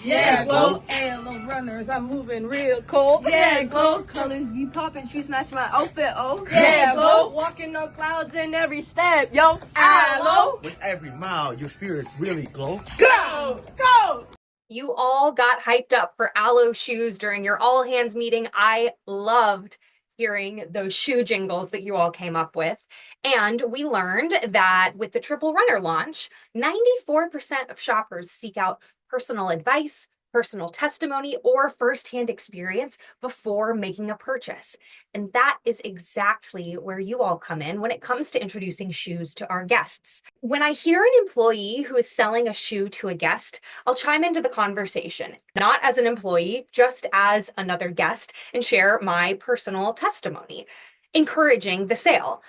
Yeah, glow. And little runners, I'm moving real cold. Yeah, glow. Colors be popping, shoes match my outfit, oh. Yeah, glow. Walking on clouds in every step, yo. Hello. With every mile, your spirits really glow. Go, go. You all got hyped up for Aloe shoes during your all hands meeting. I loved hearing those shoe jingles that you all came up with. And we learned that with the Triple Runner launch, 94% of shoppers seek out personal advice, personal testimony, or firsthand experience before making a purchase. And that is exactly where you all come in when it comes to introducing shoes to our guests. When I hear an employee who is selling a shoe to a guest, I'll chime into the conversation, not as an employee, just as another guest, and share my personal testimony, encouraging the sale.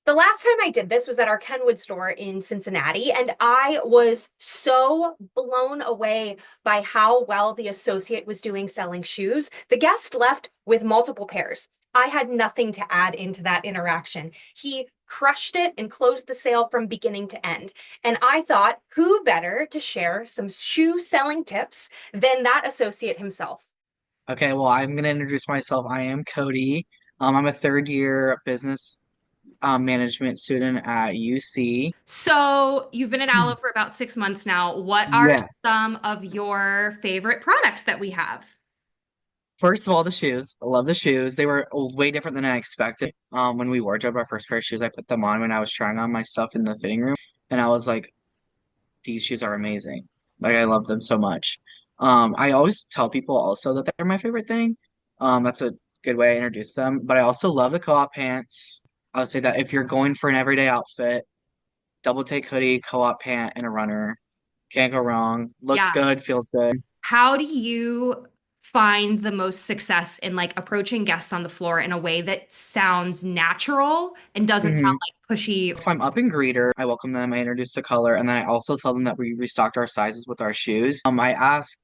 The last time I did this was at our Kenwood store in Cincinnati, and I was so blown away by how well the associate was doing selling shoes. The guest left with multiple pairs. I had nothing to add into that interaction. He crushed it and closed the sale from beginning to end. And I thought, who better to share some shoe selling tips than that associate himself? Okay, well, I'm going to introduce myself. I am Cody. I'm a third year business management student at UC. So you've been at Aloe for about 6 months now. What are Yeah. some of your favorite products that we have? First of all, the shoes. I love the shoes. They were way different than I expected. When we wardrobe our first pair of shoes, I put them on when I was trying on my stuff in the fitting room, and I was like, these shoes are amazing. Like, I love them so much. I always tell people also that they're my favorite thing. That's a good way to introduce them. But I also love the co-op pants. I would say that if you're going for an everyday outfit, double take hoodie, co-op pant, and a runner. Can't go wrong. Looks Yeah. good, feels good. How do you find the most success in like approaching guests on the floor in a way that sounds natural and doesn't sound like pushy? If I'm up in greeter, I welcome them, I introduce the color, and then I also tell them that we restocked our sizes with our shoes. I ask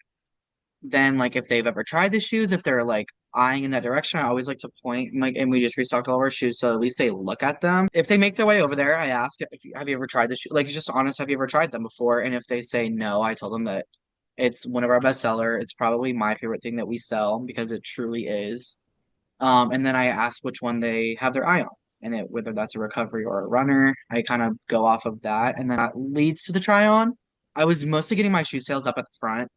then like if they've ever tried the shoes, if they're like eyeing in that direction. I always like to point like, and we just restocked all of our shoes, so at least they look at them. If they make their way over there, I ask if have you ever tried the shoe? Like, just honest, have you ever tried them before? And if they say no, I tell them that it's one of our best seller. It's probably my favorite thing that we sell because it truly is. And then I ask which one they have their eye on, and whether that's a recovery or a runner. I kind of go off of that, and then that leads to the try on. I was mostly getting my shoe sales up at the front,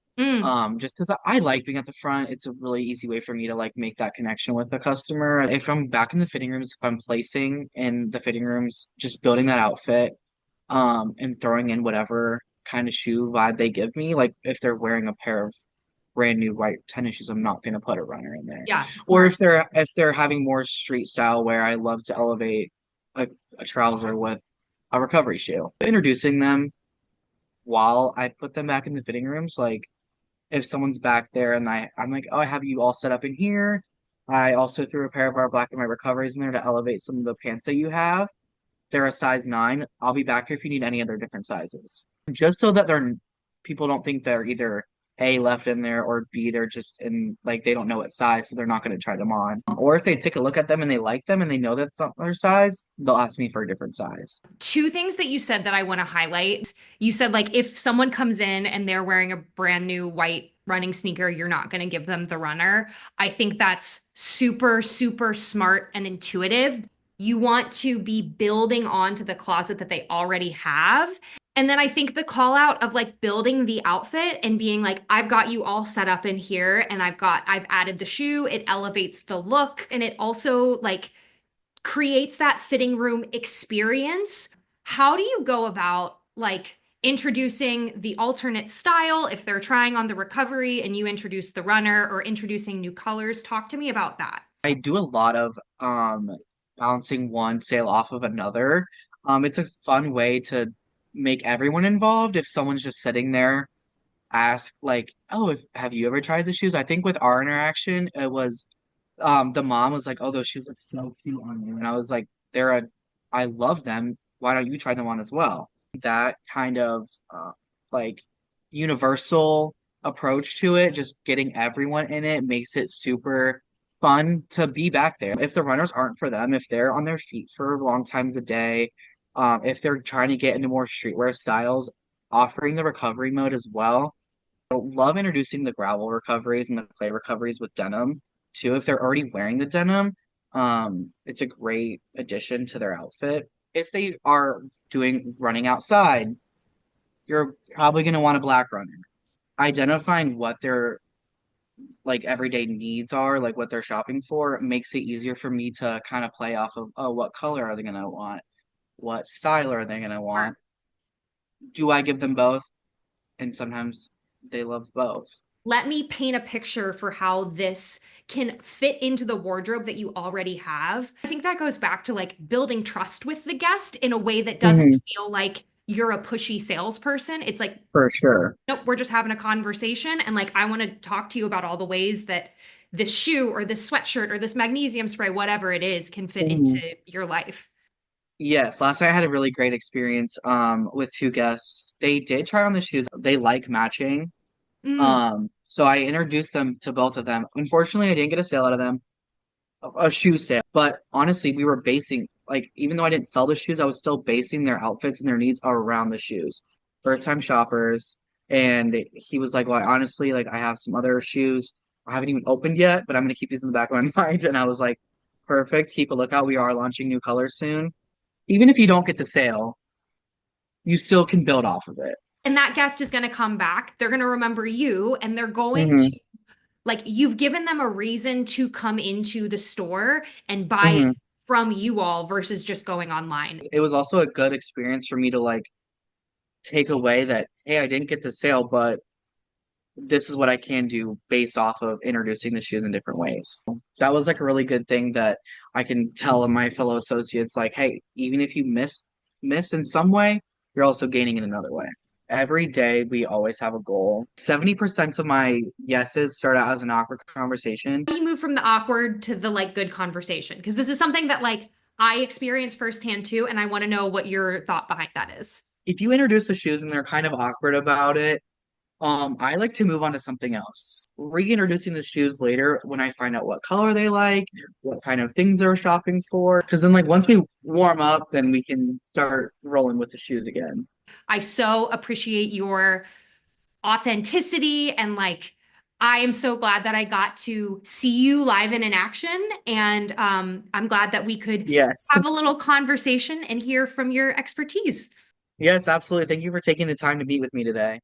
just because I like being at the front. It's a really easy way for me to like make that connection with the customer. If I'm back in the fitting rooms, if I'm placing in the fitting rooms, just building that outfit, and throwing in whatever kind of shoe vibe they give me. Like if they're wearing a pair of brand new white tennis shoes, I'm not gonna put a runner in there. Yeah. Or if they're having more street style wear, I love to elevate a trouser with a recovery shoe. Introducing them while I put them back in the fitting rooms, like if someone's back there and I'm like, oh, I have you all set up in here. I also threw a pair of our black and white recoveries in there to elevate some of the pants that you have. They're a size 9. I'll be back here if you need any other different sizes. Just so that people don't think they're either A, left in there, or B, they're just in, like, they don't know what size, so they're not going to try them on. Or if they take a look at them and they like them and they know that's not their size, they'll ask me for a different size. Two things that you said that I want to highlight. You said like if someone comes in and they're wearing a brand new white running sneaker, you're not going to give them the runner. I think that's super, super smart and intuitive. You want to be building onto the closet that they already have. And then I think the call out of like building the outfit and being like, I've got you all set up in here and I've added the shoe. It elevates the look and it also like creates that fitting room experience. How do you go about like introducing the alternate style if they're trying on the recovery and you introduce the runner, or introducing new colors? Talk to me about that. I do a lot of bouncing one sale off of another. It's a fun way to make everyone involved. If someone's just sitting there, ask like, oh, if have you ever tried the shoes? I think with our interaction, it was the mom was like, oh, those shoes look so cute on you. And I was like, I love them. Why don't you try them on as well? That kind of like universal approach to it, just getting everyone in it, makes it super fun to be back there. If the runners aren't for them, if they're on their feet for long times a day, if they're trying to get into more streetwear styles, offering the recovery mode as well I love introducing the gravel recoveries and the clay recoveries with denim too. If they're already wearing the denim, it's a great addition to their outfit. If they are running outside, you're probably going to want a black runner. Identifying what their like everyday needs are, like what they're shopping for, makes it easier for me to kind of play off of, oh, what color are they going to want? What style are they going to want? Do I give them both? And sometimes they love both. Let me paint a picture for how this can fit into the wardrobe that you already have. I think that goes back to like building trust with the guest in a way that doesn't feel like you're a pushy salesperson. It's like, For sure. nope, we're just having a conversation. And like, I want to talk to you about all the ways that this shoe or this sweatshirt or this magnesium spray, whatever it is, can fit into your life. Yes, last night I had a really great experience with two guests. They did try on the shoes. They like matching. So I introduced them to both of them. Unfortunately, I didn't get a sale out of them, a shoe sale. But honestly, we were basing, like, even though I didn't sell the shoes, I was still basing their outfits and their needs around the shoes. First time shoppers. And he was like, well, honestly, like, I have some other shoes I haven't even opened yet, but I'm going to keep these in the back of my mind. And I was like, perfect. Keep a lookout. We are launching new colors soon. Even if you don't get the sale, you still can build off of it. And that guest is going to come back. They're going to remember you and they're going to, like, you've given them a reason to come into the store and buy from you all versus just going online. It was also a good experience for me to like take away that, hey, I didn't get the sale, but this is what I can do based off of introducing the shoes in different ways. That was like a really good thing that I can tell my fellow associates, like, hey, even if you miss in some way, you're also gaining in another way. Every day we always have a goal. 70% of my yeses start out as an awkward conversation. How do you move from the awkward to the like good conversation? Because this is something that like I experienced firsthand too, and I want to know what your thought behind that is. If you introduce the shoes and they're kind of awkward about it, I like to move on to something else. Reintroducing the shoes later when I find out what color they like, what kind of things they're shopping for. Because then, like, once we warm up, then we can start rolling with the shoes again. I so appreciate your authenticity and like, I am so glad that I got to see you live and in action. And I'm glad that we could have a little conversation and hear from your expertise. Yes, absolutely. Thank you for taking the time to meet with me today.